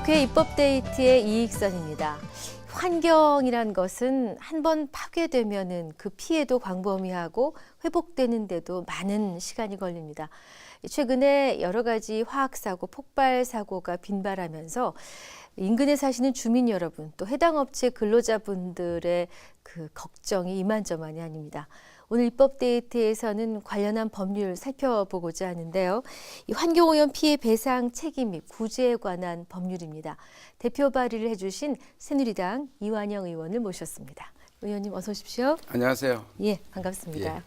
국회 입법데이트의 이익선입니다. 환경이란 것은 한번 파괴되면은 그 피해도 광범위하고 회복되는데도 많은 시간이 걸립니다. 최근에 여러 가지 화학사고, 폭발사고가 빈발하면서 인근에 사시는 주민 여러분, 또 해당 업체 근로자분들의 그 걱정이 이만저만이 아닙니다. 오늘 입법데이트에서는 관련한 법률 살펴보고자 하는데요. 이 환경오염 피해 배상 책임 및 구제에 관한 법률입니다. 대표 발의를 해주신 새누리당 이완영 의원을 모셨습니다. 의원님 어서 오십시오. 안녕하세요. 예, 반갑습니다. 예.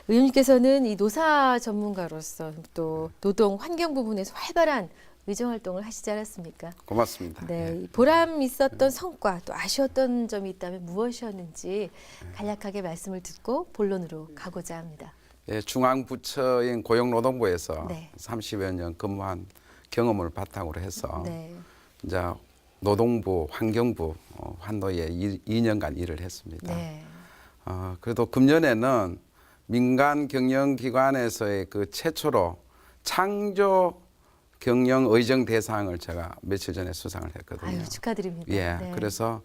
의원님께서는 이 노사 전문가로서 또 노동 환경 부분에서 활발한 의정 활동을 하시지 않았습니까? 고맙습니다. 네, 예. 보람 있었던 성과 또 아쉬웠던 점이 있다면 무엇이었는지 간략하게 말씀을 듣고 본론으로 가고자 합니다. 예, 중앙부처인 고용노동부에서 네. 30여 년 근무한 경험을 바탕으로 해서 네, 이제 노동부, 환경부 환노에 2년간 일을 했습니다. 네, 그래도 금년에는 민간 경영기관에서의 그 최초로 창조 경영 의정 대상을 제가 며칠 전에 수상을 했거든요. 아유 축하드립니다. 예, 네. 그래서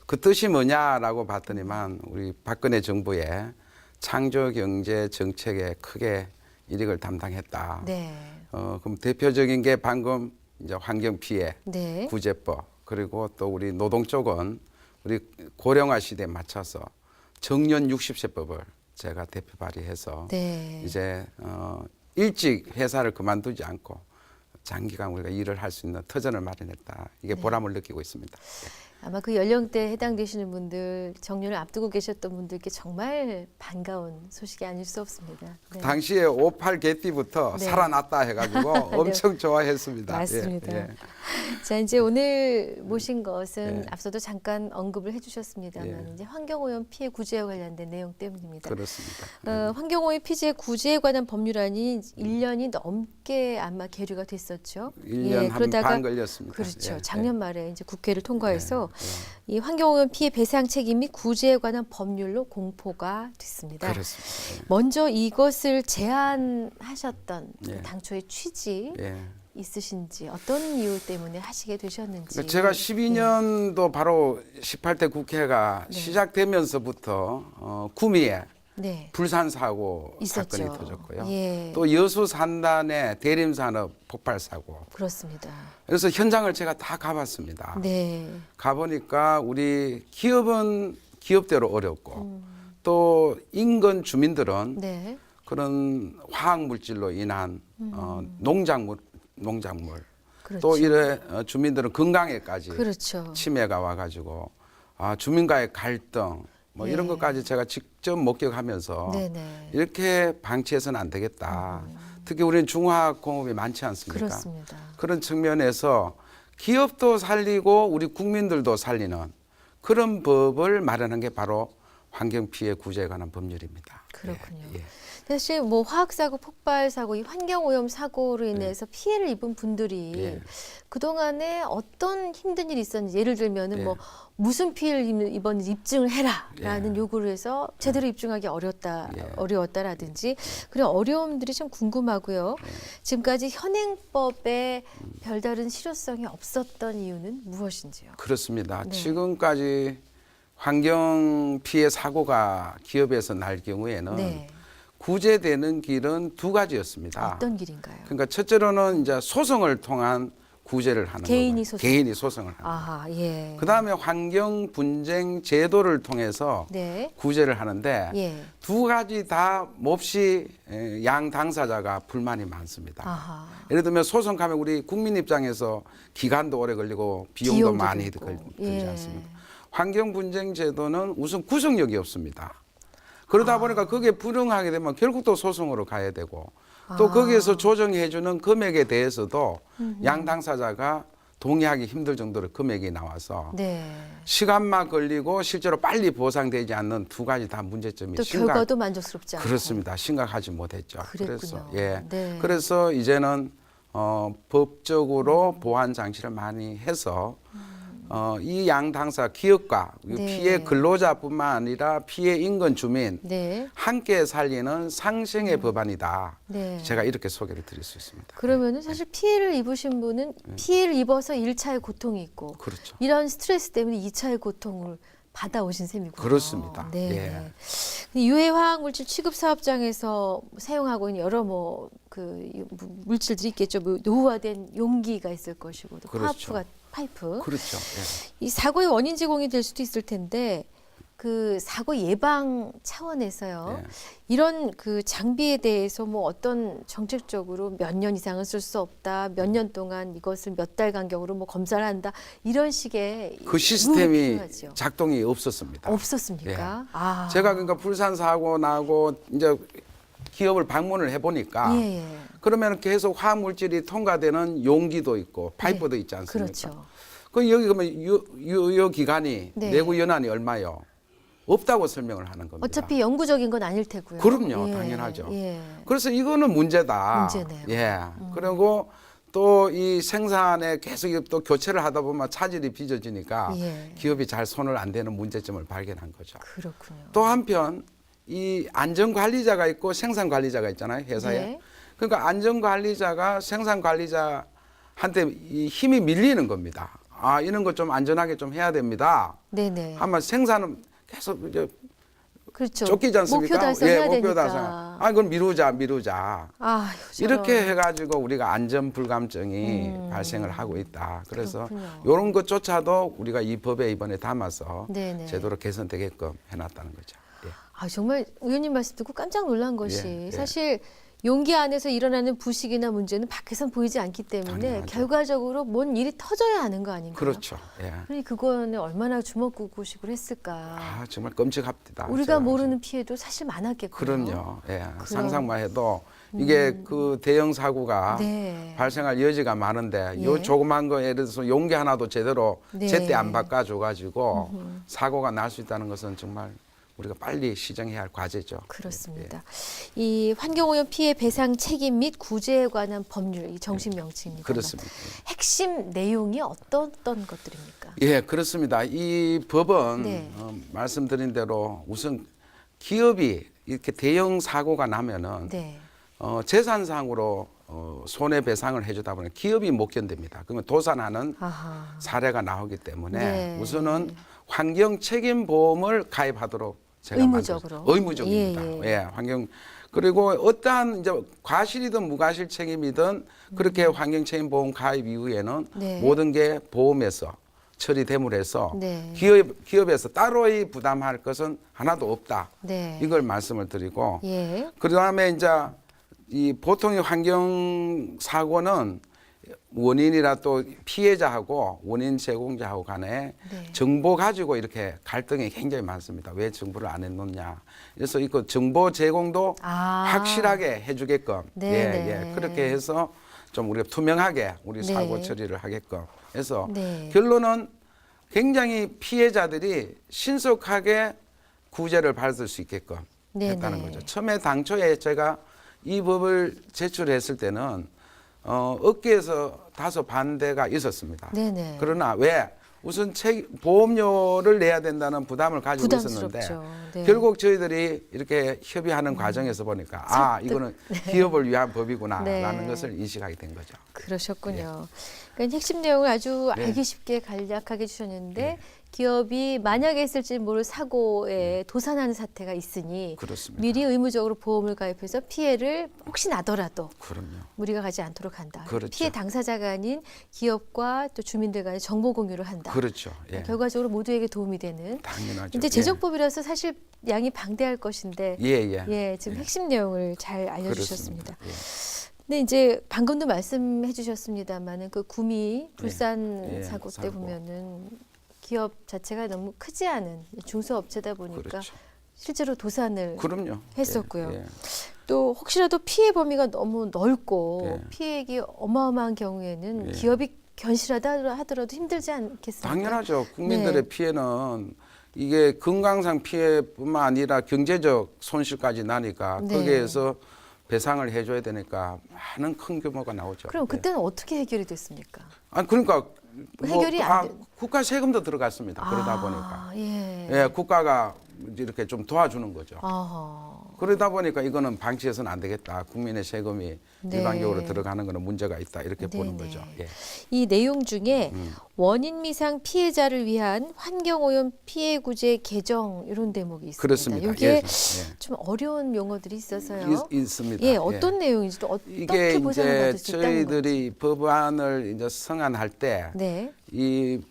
그 뜻이 뭐냐라고 봤더니만 우리 박근혜 정부의 창조 경제 정책에 크게 일익을 담당했다. 네, 그럼 대표적인 게 방금 이제 환경 피해 네, 구제법, 그리고 또 우리 노동 쪽은 우리 고령화 시대에 맞춰서 정년 60세법을 제가 대표 발의해서 네. 이제 일찍 회사를 그만두지 않고 장기간 우리가 일을 할 수 있는 터전을 마련했다. 이게 네. 보람을 느끼고 있습니다. 아마 그 연령대에 해당되시는 분들, 정년을 앞두고 계셨던 분들께 정말 반가운 소식이 아닐 수 없습니다. 네. 당시에 58 개띠부터 네. 살아났다 해가지고 엄청 좋아했습니다. 맞습니다. 예, 예. 자, 이제 오늘 모신 것은 예. 앞서도 잠깐 언급을 해주셨습니다만 예. 이제 환경오염 피해 구제와 관련된 내용 때문입니다. 그렇습니다. 환경오염 피해 구제에 관한 법률안이 1년이 넘게 아마 계류가 됐었죠. 1년 한 반 걸렸습니다. 그렇죠. 예, 작년 말에 이제 국회를 통과해서 예. 이 환경오염 피해 배상 책임 및 구제에 관한 법률로 공포가 됐습니다. 그렇습니다. 먼저 이것을 제안하셨던 예. 당초의 취지 예. 있으신지 어떤 이유 때문에 하시게 되셨는지. 그러니까 제가 12년도 바로 18대 국회가 네. 시작되면서부터 구미에 네. 불산 사고 있었죠. 사건이 터졌고요. 예. 또 여수 산단의 대림산업 폭발 사고. 그렇습니다. 그래서 현장을 제가 다 가봤습니다. 네. 가보니까 우리 기업은 기업대로 어렵고 또 인근 주민들은 네. 그런 화학 물질로 인한 농작물 그렇죠. 또 이래 주민들은 건강에까지 그렇죠. 치매가 와가지고 주민과의 갈등 뭐 이런 예. 것까지 제가 직접 목격하면서 네네. 이렇게 방치해서는 안 되겠다. 특히 우리는 중화공업이 많지 않습니까? 그렇습니다. 그런 측면에서 기업도 살리고 우리 국민들도 살리는 그런 법을 마련한 게 바로 환경피해 구제에 관한 법률입니다. 그렇군요. 예, 예. 사실 뭐 화학사고, 폭발사고, 이 환경오염 사고로 인해서 피해를 입은 분들이 예. 그동안에 어떤 힘든 일이 있었는지 예를 들면은 예. 뭐 무슨 피해를 입었는지 입증을 해라라는 예. 요구를 해서 제대로 입증하기 어려웠다라든지 그런 어려움들이 좀 궁금하고요. 지금까지 현행법에 별다른 실효성이 없었던 이유는 무엇인지요? 그렇습니다. 네. 지금까지 환경 피해 사고가 기업에서 날 경우에는 네. 구제되는 길은 두 가지였습니다. 어떤 길인가요? 그러니까 첫째로는 이제 소송을 통한 구제를 하는 개인이 거고요. 소송. 개인이 소송을 하는. 아하, 예. 그다음에 환경 분쟁 제도를 통해서 네. 구제를 하는데 예. 두 가지 다 몹시 양 당사자가 불만이 많습니다. 아하. 예를 들면 소송 가면 우리 국민 입장에서 기간도 오래 걸리고 비용도 비용도 많이 들고. 들지 예. 않습니까? 환경 분쟁 제도는 우선 구속력이 없습니다. 그러다 보니까 그게 불응하게 되면 결국 또 소송으로 가야 되고 또 거기에서 조정해주는 금액에 대해서도 양 당사자가 동의하기 힘들 정도로 금액이 나와서 네. 시간만 걸리고 실제로 빨리 보상되지 않는 두 가지 다 문제점이 또 결과도 만족스럽지 않고. 그렇습니다. 심각하지 못했죠. 그랬군요. 그래서 네. 그래서 이제는 법적으로 보완 장치를 많이 해서 이 양 당사 기업과 네. 피해 근로자뿐만 아니라 피해 인근 주민 네. 함께 살리는 상생의 법안이다. 네. 제가 이렇게 소개를 드릴 수 있습니다. 그러면은 사실 피해를 입으신 분은 피해를 입어서 1차의 고통이 있고 그렇죠. 이런 스트레스 때문에 2차의 고통을 받아오신 셈이군요. 그렇습니다. 네. 유해 화학 물질 취급 사업장에서 사용하고 있는 여러 물질들이 있겠죠. 뭐 노후화된 용기가 있을 것이고 또 그렇죠. 파이프. 그렇죠. 예. 이 사고의 원인 제공이 될 수도 있을 텐데 그 사고 예방 차원에서요. 네. 이런 그 장비에 대해서 뭐 어떤 정책적으로 몇 년 이상은 쓸 수 없다. 몇 년 동안 이것을 몇 달 간격으로 뭐 검사를 한다. 이런 식의 그 룰이 시스템이 필요하죠. 작동이 없었습니다. 없었습니까? 예. 아. 제가 그러니까 불산 사고 나고 이제 기업을 방문을 해보니까 예, 예. 그러면 계속 화학 물질이 통과되는 용기도 있고 파이프도 있지 않습니까? 그렇죠. 그 여기 그러면 유효 기간이 네. 내구 연한이 얼마요? 없다고 설명을 하는 겁니다. 어차피 영구적인 건 아닐 테고요. 그럼요, 예, 당연하죠. 예. 그래서 이거는 문제다. 문제네요. 예. 그리고 또 이 생산에 계속 또 교체를 하다 보면 차질이 빚어지니까 예. 기업이 잘 손을 안 대는 문제점을 발견한 거죠. 그렇군요. 또 한편 이 안전관리자가 있고 생산관리자가 있잖아요, 회사에. 네. 그러니까 안전관리자가 생산관리자한테 이 힘이 밀리는 겁니다. 아, 이런 거 좀 안전하게 좀 해야 됩니다. 네네. 아마 생산은 계속 이제 그렇죠. 쫓기지 않습니까? 목표 달성해야 목표 되니까. 달성. 아, 이건 미루자. 아휴, 이렇게 해가지고 우리가 안전 불감증이 발생을 하고 있다. 그래서 그렇군요. 이런 것조차도 우리가 이 법에 이번에 담아서 네네. 제도로 개선되게끔 해놨다는 거죠. 예. 아, 정말 의원님 말씀 듣고 깜짝 놀란 것이 예. 사실 용기 안에서 일어나는 부식이나 문제는 밖에선 보이지 않기 때문에 당연하죠. 결과적으로 뭔 일이 터져야 하는 거 아닌가요? 그렇죠. 예. 그러니 그거는 얼마나 주먹구구식으로 했을까. 아, 정말 끔찍합니다. 우리가 제가 모르는 피해도 사실 많았겠고요. 그럼요. 예. 상상만 해도 이게 그 대형 사고가 네. 발생할 여지가 많은데 예. 요 조그만 거 예를 들어서 용기 하나도 제대로 네. 제때 안 바꿔줘 가지고 사고가 날 수 있다는 것은 정말 우리가 빨리 시정해야 할 과제죠. 그렇습니다. 이 환경오염 피해 배상 책임 및 구제에 관한 법률, 이 정식 명칭입니다. 그렇습니다. 핵심 내용이 어떤 것들입니까? 예, 그렇습니다. 이 법은 네. 말씀드린 대로 우선 기업이 이렇게 대형 사고가 나면은 네. 재산상으로 손해배상을 해주다 보니 기업이 못 견딥니다. 그러면 도산하는 아하. 사례가 나오기 때문에 네. 우선은 환경 책임 보험을 가입하도록 제가 의무적으로. 의무적입니다. 예, 예. 예, 환경 그리고 어떠한 이제 과실이든 무과실 책임이든 그렇게 환경 책임 보험 가입 이후에는 네. 모든 게 보험에서 처리됨으로 해서 네. 기업에서 따로이 부담할 것은 하나도 없다. 네. 이걸 말씀을 드리고 예. 그다음에 이제 이 보통의 환경 사고는 원인이라 또 피해자하고 원인 제공자하고 간에 네. 정보 가지고 이렇게 갈등이 굉장히 많습니다. 왜 정보를 안 해놓냐. 그래서 이거 정보 제공도 아. 확실하게 해주게끔 네, 예, 네. 예. 그렇게 해서 좀 우리가 투명하게 우리 네. 사고 처리를 하게끔 해서 네. 결론은 굉장히 피해자들이 신속하게 구제를 받을 수 있게끔 네, 했다는 네. 거죠. 처음에 당초에 제가 이 법을 제출했을 때는 업계에서 다소 반대가 있었습니다. 네네. 그러나 왜 우선 보험료를 내야 된다는 부담을 가지고 있었는데 부담스럽죠. 네. 결국 저희들이 이렇게 협의하는 과정에서 보니까 아 이거는 기업을 위한 법이구나라는 네. 것을 인식하게 된 거죠. 그러셨군요. 그러니까 핵심 내용을 아주 네. 알기 쉽게 간략하게 주셨는데 기업이 만약에 있을지 모를 사고에 도산하는 사태가 있으니 그렇습니다. 미리 의무적으로 보험을 가입해서 피해를 혹시 나더라도 그럼요. 무리가 가지 않도록 한다. 그렇죠. 피해 당사자가 아닌 기업과 또 주민들 간의 정보 공유를 한다. 그렇죠. 예. 결과적으로 모두에게 도움이 되는. 당연하죠. 이제 제정법이라서 사실 양이 방대할 것인데 예. 지금 핵심 내용을 잘 알려주셨습니다. 그렇습니다. 예. 근데 이제 방금도 말씀해 주셨습니다만은 그 구미 불산 예, 사고 때 사고. 보면은 기업 자체가 너무 크지 않은 중소업체다 보니까 그렇죠. 실제로 도산을 그럼요. 했었고요. 예. 또 혹시라도 피해 범위가 너무 넓고 예. 피해액이 어마어마한 경우에는 예. 기업이 견실하다 하더라도 힘들지 않겠습니까? 당연하죠. 국민들의 네. 피해는 이게 건강상 피해뿐만 아니라 경제적 손실까지 나니까 네. 거기에서 배상을 해줘야 되니까 많은 큰 규모가 나오죠. 그럼 예. 그때는 어떻게 해결이 됐습니까? 아니 그러니까 해결이 안 돼. 국가 세금도 들어갔습니다. 그러다 보니까 예. 예, 국가가 이렇게 좀 도와주는 거죠. 어허. 그러다 보니까 이거는 방치해서는 안 되겠다. 국민의 세금이 네. 일반적으로 들어가는 거는 문제가 있다. 이렇게 네, 보는 네. 거죠. 예. 이 내용 중에 원인 미상 피해자를 위한 환경오염 피해 구제 개정 이런 대목이 있습니다. 그렇습니다. 이게 예. 좀 어려운 용어들이 있어서요. 있습니다. 예, 어떤 내용인지 또 이게 어떻게 보상을 이제 받을 수 있다는 건지. 저희들이 법안을 이제 성안할 때 네, 이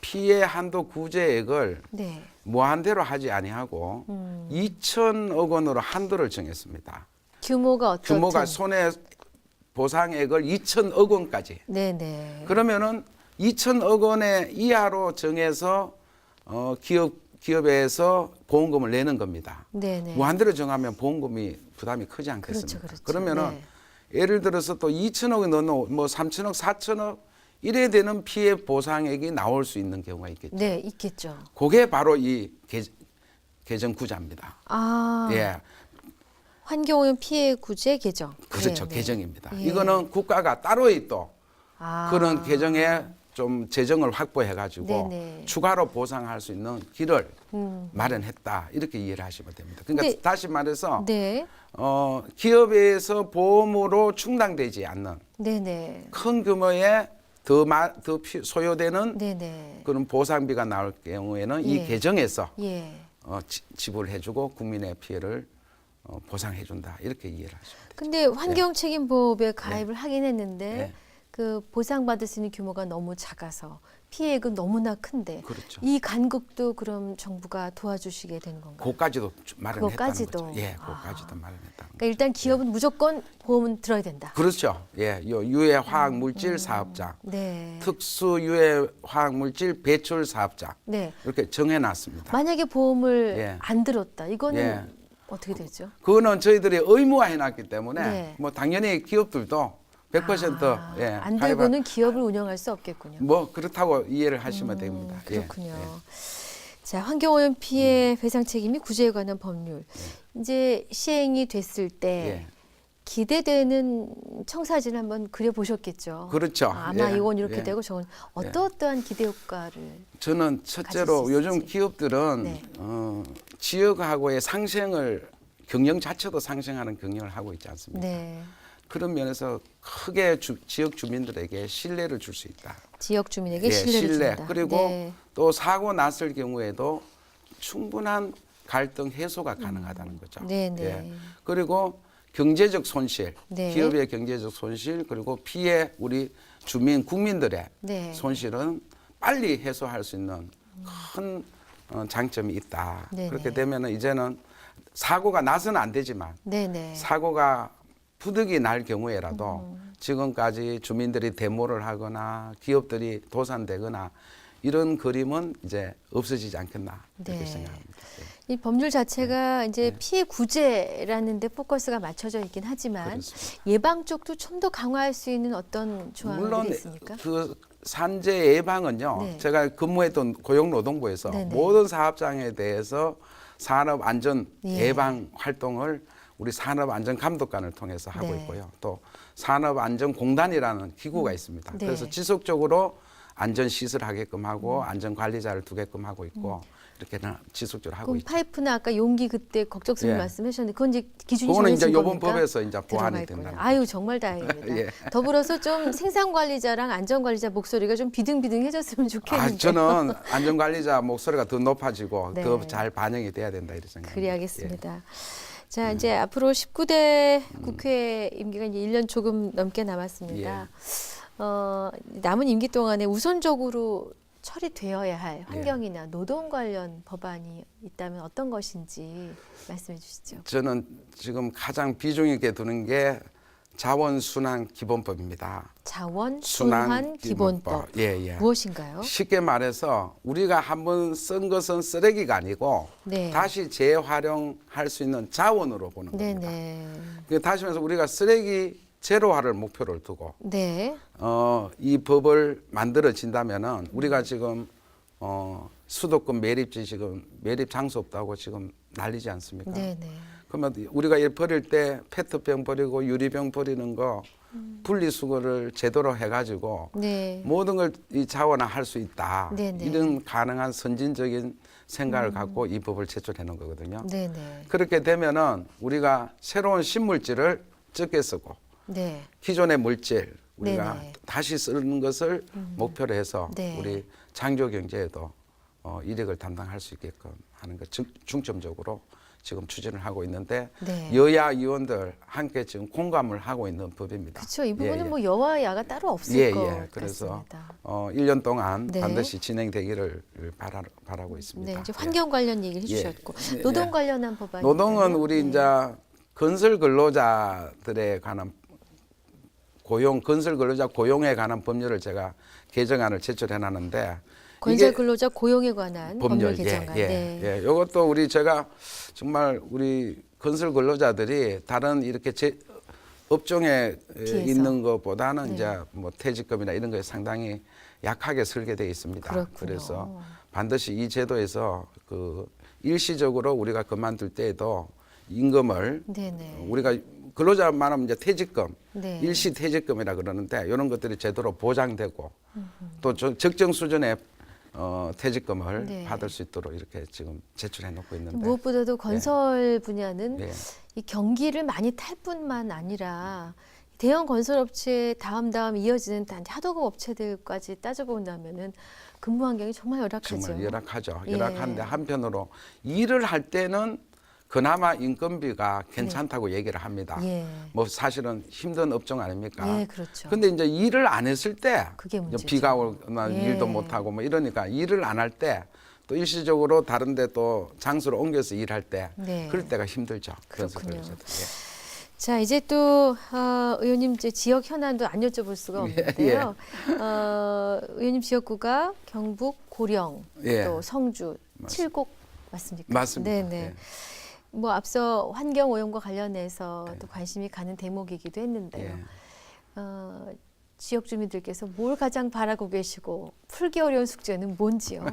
피해 한도 구제액을 네. 무한대로 하지 아니하고 2천억 원으로 한도를 정했습니다. 규모가 어떻든. 규모가 손해 보상액을 2천억 원까지. 네, 네. 그러면은 2천억 원의 이하로 정해서 기업에서 보험금을 내는 겁니다. 네, 네. 무한대로 정하면 보험금이 부담이 크지 않겠습니까? 그렇죠. 그러면은 네. 예를 들어서 또 2천억이 넘는 뭐 3천억, 4천억 이래 되는 피해 보상액이 나올 수 있는 경우가 있겠죠. 네, 있겠죠. 그게 바로 이 개정 구제입니다. 아, 예, 환경오염 피해 구제 개정. 그렇죠. 네, 네. 개정입니다. 예. 이거는 국가가 따로이 또 아. 그런 개정에 좀 재정을 확보해 가지고 네네. 추가로 보상할 수 있는 길을 음. 마련했다. 이렇게 이해를 하시면 됩니다. 그러니까 근데- 다시 말해서 네, 기업에서 보험으로 충당되지 않는 네, 네. 큰 규모의 더 소요되는 네, 네. 그런 보상비가 나올 경우에는 이 예. 개정에서 예. 지불해주고 국민의 피해를 보상해준다. 이렇게 이해를 하시면 돼요. 근데 환경책임보험에 가입을 하긴 했는데 네. 그 보상받을 수 있는 규모가 너무 작아서 피해액은 너무나 큰데 그렇죠. 이 간극도 그럼 정부가 도와주시게 되는 건가요? 그까지도 마련했다는 그것까지도. 거죠. 예, 그까지도 마련했다는 거죠. 그러니까 일단 기업은 무조건 보험은 들어야 된다. 그렇죠. 예, 요 유해 화학 물질 사업장, 네. 특수 유해 화학 물질 배출 사업장 네. 이렇게 정해놨습니다. 만약에 보험을 예. 안 들었다. 이거는 예. 어떻게 되죠? 그거는 저희들이 의무화해놨기 때문에 네. 뭐 당연히 기업들도 100% 예, 안 가입할- 들고는 기업을 운영할 수 없겠군요. 뭐 그렇다고 이해를 하시면 됩니다. 예, 그렇군요. 예. 자, 환경오염 피해 배상 책임이 구제에 관한 법률. 이제 시행이 됐을 때 예. 기대되는 청사진 한번 그려보셨겠죠. 그렇죠. 아마 예, 이건 이렇게 예. 되고 저건 어떠한 기대 효과를. 저는 첫째로 가질 수 요즘 있을지. 기업들은 네. 지역하고의 상생을 경영 자체도 상생하는 경영을 하고 있지 않습니까? 네. 그런 면에서 크게 지역 주민들에게 신뢰를 줄 수 있다. 지역 주민에게 예, 신뢰를 신뢰. 준다. 그리고 네. 또 사고 났을 경우에도 충분한 갈등 해소가 가능하다는 거죠. 네, 네. 예. 그리고 경제적 손실, 네. 기업의 경제적 손실, 그리고 피해 우리 주민 국민들의 네. 손실은 빨리 해소할 수 있는 큰 장점이 있다. 네네. 그렇게 되면은 이제는 사고가 나서는 안 되지만 네, 네. 사고가 부득이 날 경우에라도 지금까지 주민들이 데모를 하거나 기업들이 도산되거나 이런 그림은 이제 없어지지 않겠나 이렇게 네. 생각합니다. 예. 이 법률 자체가 이제 피해 구제라는 데 포커스가 맞춰져 있긴 하지만 그렇습니다. 예방 쪽도 좀 더 강화할 수 있는 어떤 조항들이 물론 있습니까? 그 산재 예방은요. 네. 제가 근무했던 고용노동부에서 네네. 모든 사업장에 대해서 산업 안전 예. 예방 활동을 우리 산업안전감독관을 통해서 하고 네. 있고요. 또 산업안전공단이라는 기구가 있습니다. 네. 그래서 지속적으로 안전시설 하게끔 하고 안전관리자를 두게끔 하고 있고 이렇게 지속적으로 하고 그럼 있죠. 파이프나 아까 용기 그때 걱정스러운 예. 말씀하셨는데 그건 이제 기준이 그거는 이제 정해진 요번 겁니까? 법에서 이제 보완이 들어가 있구나. 된다는 아유 정말 다행입니다. 예. 더불어서 좀 생산관리자랑 안전관리자 목소리가 좀 비등비등해졌으면 좋겠는데. 저는 안전관리자 목소리가 더 높아지고 네. 더 잘 반영이 돼야 된다 이렇게 생각합니다. 그래야겠습니다. 자, 이제 앞으로 19대 국회 임기가 이제 1년 조금 넘게 남았습니다. 남은 임기 동안에 우선적으로 처리되어야 할 환경이나 노동 관련 법안이 있다면 어떤 것인지 말씀해 주시죠. 저는 지금 가장 비중 있게 두는 게 자원순환기본법입니다. 자원순환기본법. 예, 예. 무엇인가요? 쉽게 말해서 우리가 한번 쓴 것은 쓰레기가 아니고 네. 다시 재활용할 수 있는 자원으로 보는 겁니다. 네네. 다시 말해서 우리가 쓰레기 제로화를 목표를 두고 네. 이 법을 만들어진다면은 우리가 지금 수도권 매립지 지금 매립 장소 없다고 지금 난리지 않습니까? 네네. 그러면 우리가 일 버릴 때 페트병 버리고 유리병 버리는 거 분리수거를 제대로 해가지고 네. 모든 걸 이 자원화할 수 있다. 네네. 이런 가능한 선진적인 생각을 갖고 이 법을 제출해 놓은 거거든요. 네네. 그렇게 되면은 우리가 새로운 신물질을 적게 쓰고 네. 기존의 물질 우리가 네네. 다시 쓰는 것을 목표로 해서 네. 우리 창조 경제에도 이력을 담당할 수 있게끔 하는 것 중점적으로 지금 추진을 하고 있는데 네. 여야 의원들 함께 지금 공감을 하고 있는 법입니다. 그렇죠. 이 부분은 예, 예. 뭐 여와 야가 따로 없을 예, 것 예. 그래서 같습니다. 1년 동안 네. 반드시 진행되기를 바라고 있습니다. 네, 이제 예. 환경 관련 얘기를 해주셨고 예. 노동 예. 관련한 법안. 노동은 우리 이제 건설 근로자들에 관한 건설 근로자 고용에 관한 법률을 제가 개정안을 제출해 놨는데 건설 근로자 고용에 관한 법률 개정안. 예, 네. 예. 이것도 제가 정말 우리 건설 근로자들이 다른 이렇게 업종에 비해서. 있는 것보다는 네. 이제 뭐 퇴직금이나 이런 거에 상당히 약하게 설계되어 있습니다. 그렇군요. 그래서 반드시 이 제도에서 일시적으로 우리가 그만둘 때에도 임금을 네네. 우리가 근로자만 하면 이제 퇴직금, 네. 일시 퇴직금이라 그러는데 이런 것들이 제대로 보장되고 또 적정 수준의 퇴직금을 네. 받을 수 있도록 이렇게 지금 제출해 놓고 있는데 무엇보다도 건설 분야는 네. 이 경기를 많이 탈 뿐만 아니라 대형 건설업체 다음 이어지는 단지 하도급 업체들까지 따져본다면은 근무 환경이 정말 열악하죠. 정말 열악하죠. 예. 열악한데 한편으로 일을 할 때는 그나마 인건비가 괜찮다고 얘기를 합니다. 예. 뭐 사실은 힘든 업종 아닙니까? 예, 그렇죠. 근데 이제 일을 안 했을 때 그게 문제죠. 비가 오거나 예. 일도 못 하고 뭐 이러니까 일을 안 할 때 또 일시적으로 다른 데 또 장소를 옮겨서 일할 때 네. 그럴 때가 힘들죠. 그래서 그렇군요. 그러죠. 자, 이제 또 의원님 이제 지역 현안도 안 여쭤볼 수가 없는데요. 의원님 지역구가 경북 고령, 예. 또 성주, 칠곡 맞습니까? 맞습니다. 네네. 예. 뭐 앞서 환경 오염과 관련해서 또 관심이 가는 대목이기도 했는데요. 예. 지역 주민들께서 뭘 가장 바라고 계시고 풀기 어려운 숙제는 뭔지요?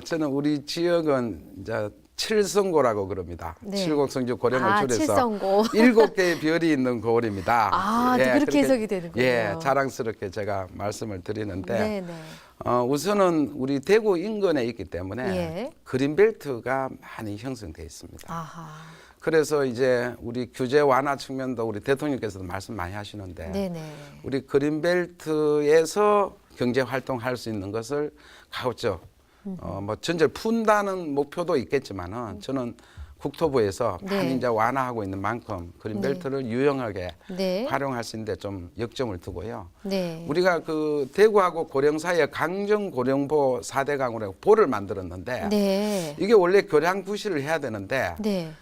저는 우리 지역은 이제 칠성고라고 그럽니다. 네. 칠곡, 성주, 고령을 줄여서 칠성고. 7개의 별이 있는 고을입니다. 또 그렇게 해석이 되는군요. 예, 자랑스럽게 제가 말씀을 드리는데 네네. 우선은 우리 대구 인근에 있기 때문에 예. 그린벨트가 많이 형성돼 있습니다. 아하. 그래서 이제 우리 규제 완화 측면도 우리 대통령께서도 말씀 많이 하시는데 네네. 우리 그린벨트에서 경제 활동할 수 있는 것을 가급적 뭐 전체를 푼다는 목표도 있겠지만은 저는 국토부에서 네. 많이 이제 완화하고 있는 만큼 그린벨트를 유용하게 네. 활용할 수 있는데 좀 역점을 두고요. 네. 우리가 대구하고 고령 사이에 강정 고령보 4대 강으로 보를 만들었는데 네. 이게 원래 교량 부실을 해야 되는데 네.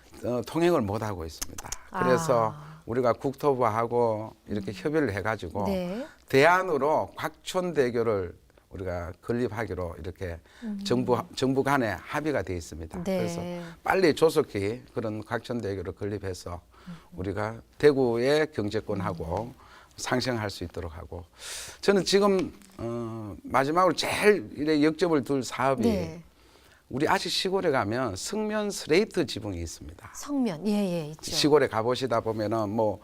통행을 못 하고 있습니다. 그래서 우리가 국토부하고 이렇게 협의를 해가지고 네. 대안으로 곽촌대교를 우리가 건립하기로 이렇게 정부 간에 합의가 되어 있습니다. 네. 그래서 빨리 조속히 그런 곽촌대교를 건립해서 우리가 대구의 경제권하고 상생할 수 있도록 하고 저는 지금 마지막으로 제일 이래 역점을 둘 사업이 네. 우리 아직 시골에 가면 성면 스레이트 지붕이 있습니다. 성면, 예, 있죠. 시골에 가보시다 보면은 뭐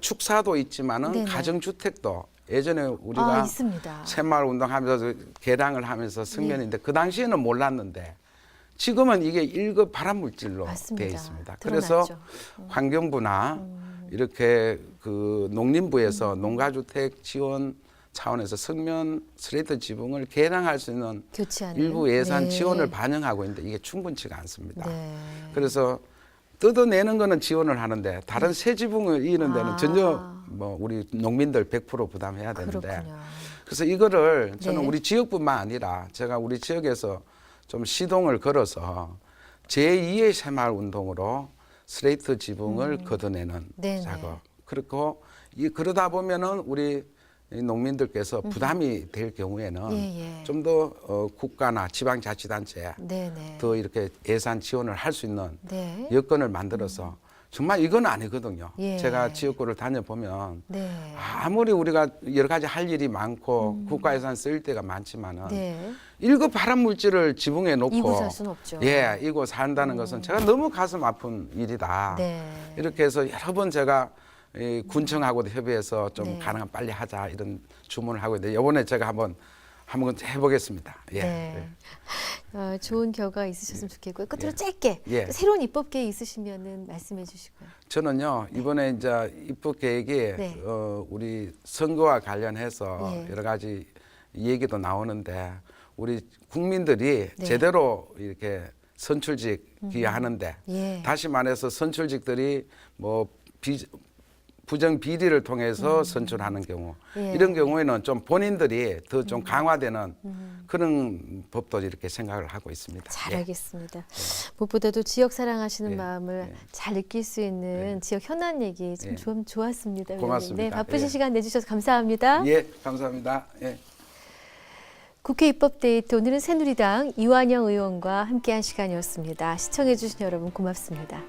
축사도 있지만은 네네. 가정주택도 예전에 우리가 있습니다. 새마을 운동하면서 개량을 하면서 성면인데 그 당시에는 몰랐는데 지금은 이게 1급 발암물질로 맞습니다. 되어 있습니다. 드러났죠. 그래서 환경부나 이렇게 농림부에서 농가주택 지원 차원에서 성면 스레이트 지붕을 개량할 수 있는 교체하는 일부 예산 네. 지원을 반영하고 있는데 이게 충분치가 않습니다. 네. 그래서 뜯어내는 거는 지원을 하는데 다른 새 지붕을 이는 데는 전혀 뭐 우리 농민들 100% 부담해야 되는데 그렇군요. 그래서 이거를 저는 네. 우리 지역뿐만 아니라 제가 우리 지역에서 좀 시동을 걸어서 제2의 새마을 운동으로 스레이트 지붕을 걷어내는 네네. 작업. 그렇고 그러다 보면은 우리 이 농민들께서 부담이 될 경우에는 예. 좀 더 국가나 지방자치단체 네네. 더 이렇게 예산 지원을 할 수 있는 네. 여건을 만들어서 정말 이건 아니거든요. 예. 제가 지역구를 다녀보면 네. 아무리 우리가 여러 가지 할 일이 많고 국가 예산 쓸 때가 많지만은 네. 1급 발암물질을 지붕에 놓고 이고 살 수는 없죠. 예, 이고 산다는 것은 제가 너무 가슴 아픈 일이다. 네. 이렇게 해서 여러 번 제가 이 군청하고도 협의해서 좀 네. 가능한 빨리 하자 이런 주문을 하고 있는데 이번에 제가 한번 해보겠습니다. 예. 네. 좋은 결과 있으셨으면 좋겠고요. 끝으로 예. 짧게 예. 새로운 입법 계획 있으시면은 말씀해 주시고요. 저는요 이번에 이제 입법 계획이 네. 우리 선거와 관련해서 예. 여러 가지 얘기도 나오는데 우리 국민들이 네. 제대로 이렇게 선출직 기하는데 예. 다시 말해서 선출직들이 뭐 부정 비리를 통해서 선출하는 경우 예. 이런 경우에는 좀 본인들이 더 좀 강화되는 그런 법도 이렇게 생각을 하고 있습니다. 잘 예. 알겠습니다. 무엇보다도 지역 사랑하시는 예, 마음을 예. 잘 느낄 수 있는 지역 현안 얘기 참 예. 좋았습니다. 의원님. 고맙습니다. 네, 바쁘신 예. 시간 내주셔서 감사합니다. 예, 감사합니다. 예. 국회 입법데이트 오늘은 새누리당 이완영 의원과 함께한 시간이었습니다. 시청해주신 여러분 고맙습니다.